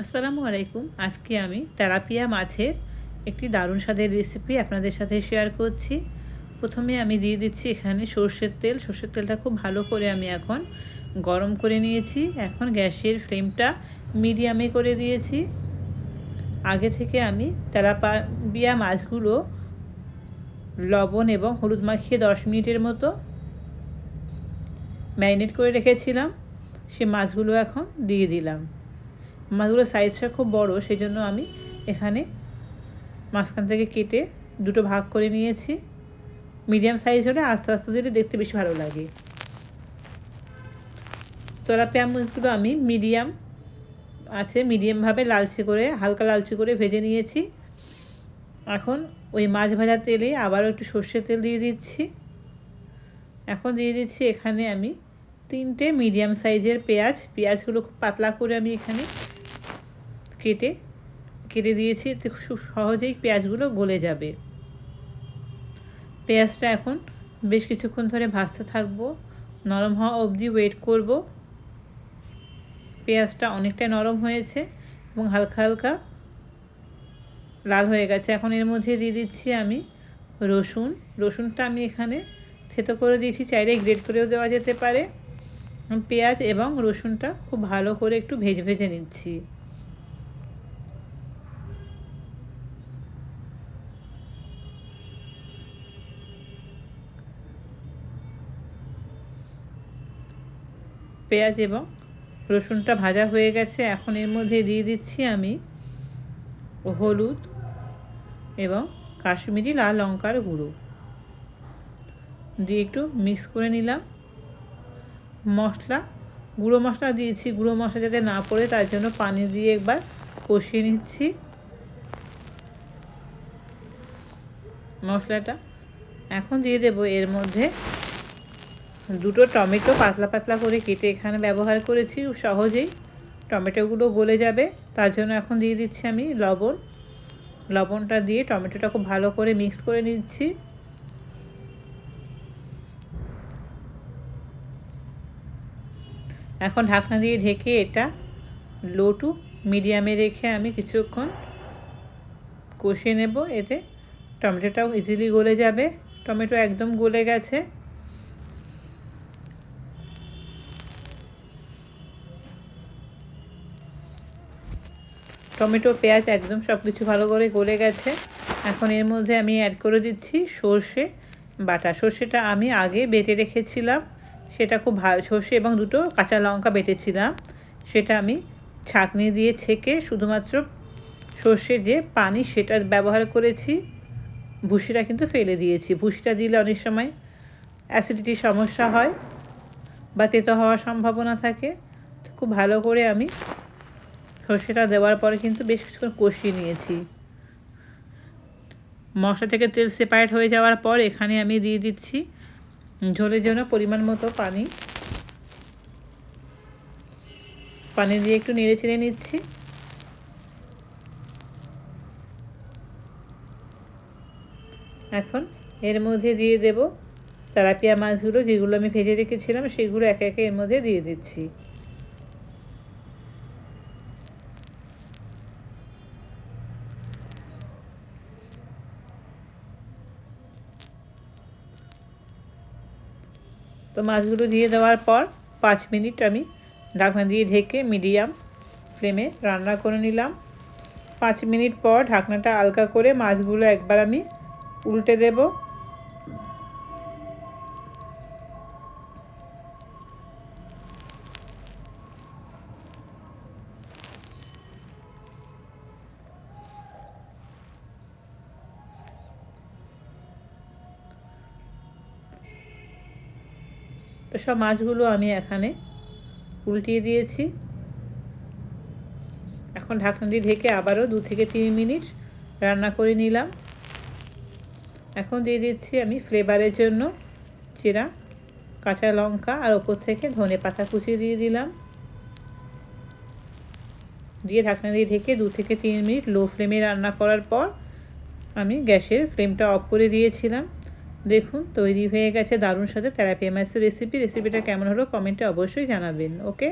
আসসালামু আলাইকুম। আজকে আমি তেলাপিয়া মাছের একটি দারুণ স্বাদের রেসিপি আপনাদের সাথে শেয়ার করছি। প্রথমে আমি দিয়ে দিচ্ছি এখানে সর্ষের তেল। সর্ষের তেলটা খুব ভালো করে আমি এখন গরম করে নিয়েছি। এখন গ্যাসের ফ্লেমটা মিডিয়ামে করে দিয়েছি। আগে থেকে আমি তেলাপিয়া মাছগুলো লবণ এবং হলুদ মাখিয়ে 10 মিনিটের মতো ম্যারিনেট করে রেখেছিলাম। সে মাছগুলো এখন দিয়ে দিলাম। মাছগুলোর সাইজটা খুব বড়, সেই জন্য আমি এখানে মাঝখান থেকে কেটে দুটো ভাগ করে নিয়েছি। মিডিয়াম সাইজ হলে আস্তে আস্তে দিলে দেখতে বেশি ভালো লাগে। তেলাপিয়া মাছগুলো আমি মিডিয়ামভাবে লালচে করে, হালকা লালচে করে ভেজে নিয়েছি। এখন ওই মাছ ভাজা তেলে আবারও একটু সর্ষের তেল দিয়ে দিচ্ছি। এখন দিয়ে দিচ্ছি এখানে আমি 3টে মিডিয়াম সাইজের পেঁয়াজগুলো খুব পাতলা করে আমি এখানে কেটে দিয়েছি। খুব সহজেই পেঁয়াজগুলো গলে যাবে। পেঁয়াজটা এখন বেশ কিছুক্ষণ ধরে ভাজতে থাকবো, নরম হওয়া অবধি ওয়েট করব। পেঁয়াজটা অনেকটাই নরম হয়েছে এবং হালকা হালকা লাল হয়ে গেছে। এখন এর মধ্যে দিয়ে দিচ্ছি আমি রসুনটা আমি এখানে থেতো করে দিয়েছি, চাইলে গ্রেট করেও দেওয়া যেতে পারে। পেঁয়াজ এবং রসুনটা খুব ভালো করে একটু ভেজে নিচ্ছি। পেঁয়াজ এবং রসুনটা ভাজা হয়ে গেছে। এখন এর মধ্যে দিয়ে দিচ্ছি আমি হলুদ এবং কাশ্মীরি লাল লঙ্কার গুঁড়ো দিয়ে একটু মিক্স করে নিলাম। গুঁড়ো মশলা দিয়েছি, গুঁড়ো মশলা যাতে না পড়ে তার জন্য পানি দিয়ে একবার কষিয়ে নিচ্ছি মশলাটা। এখন দিয়ে দেব এর মধ্যে দুটো টমেটো পাতলা পাতলা করে কেটে এখানে ব্যবহার করেছি। সহজেই টমেটোগুলো গলে যাবে, তার জন্য এখন দিয়ে দিচ্ছি আমি লবণটা দিয়ে টমেটোটা খুব ভালো করে মিক্স করে নিচ্ছি। এখন ঢাকনা দিয়ে ঢেকে এটা লো টু মিডিয়ামে রেখে আমি কিছুক্ষণ কষিয়ে নেব। এতে টমেটোটাও ইজিলি গলে যাবে। টমেটো একদম গলে গেছে। টমেটো পেঁয়াজ একদম সব কিছু ভালো করে গলে গেছে। এখন এর মধ্যে আমি অ্যাড করে দিচ্ছি সর্ষে বাটা। সর্ষেটা আমি আগে বেটে রেখেছিলাম, সেটা খুব ভালো। সর্ষে এবং দুটো কাঁচা লঙ্কা বেটেছিলাম, সেটা আমি ছাঁকনি দিয়ে ছেঁকে শুধুমাত্র সর্ষের যে পানি সেটা ব্যবহার করেছি। ভুসিটা কিন্তু ফেলে দিয়েছি। ভুসিটা দিলে অনেক সময় অ্যাসিডিটির সমস্যা হয় বা তেতো হওয়ার সম্ভাবনা থাকে। খুব ভালো করে আমি সর্ষেটা দেওয়ার পরে কিন্তু বেশ কিছুক্ষণ কষিয়ে নিয়েছি। মশলা থেকে তেল সেপারেট হয়ে যাওয়ার পর এখানে আমি দিয়ে দিচ্ছি ঝোলের জন্য পরিমাণ মতো পানি দিয়ে একটু নেড়ে চেড়ে নিচ্ছি। এখন এর মধ্যে দিয়ে দেব তেলাপিয়া মাছগুলো, যেগুলো আমি ভেজে রেখেছিলাম সেগুলো একে একে এর মধ্যে দিয়ে দিচ্ছি। তো মাছগুলো দিয়ে দেওয়ার পর 5 মিনিট আমি ঢাকনা দিয়ে ঢেকে মিডিয়াম ফ্লেমে রান্না করে নিলাম। 5 মিনিট পর ঢাকনাটা আলগা করে মাছগুলো একবার আমি উল্টে দেব। তো সব মাছগুলো আমি এখানে উল্টিয়ে দিয়েছি। এখন ঢাকনা দিয়ে ঢেকে আবারও 2 থেকে 3 মিনিট রান্না করে নিলাম। এখন দিয়ে দিচ্ছি আমি ফ্লেভারের জন্য চেরা কাঁচা লঙ্কা আর ওপর থেকে ধনে পাতা কুচি দিয়ে দিলাম। দিয়ে ঢাকনা দিয়ে ঢেকে 2 থেকে 3 মিনিট লো ফ্লেমে রান্না করার পর আমি গ্যাসের ফ্লেমটা অফ করে দিয়েছিলাম। দেখুন তৈরি হয়ে গেছে দারুণ স্বাদের তেলাপিয়া মাছের রেসিপিটা কেমন হলো কমেন্টে অবশ্যই জানাবেন। ওকে।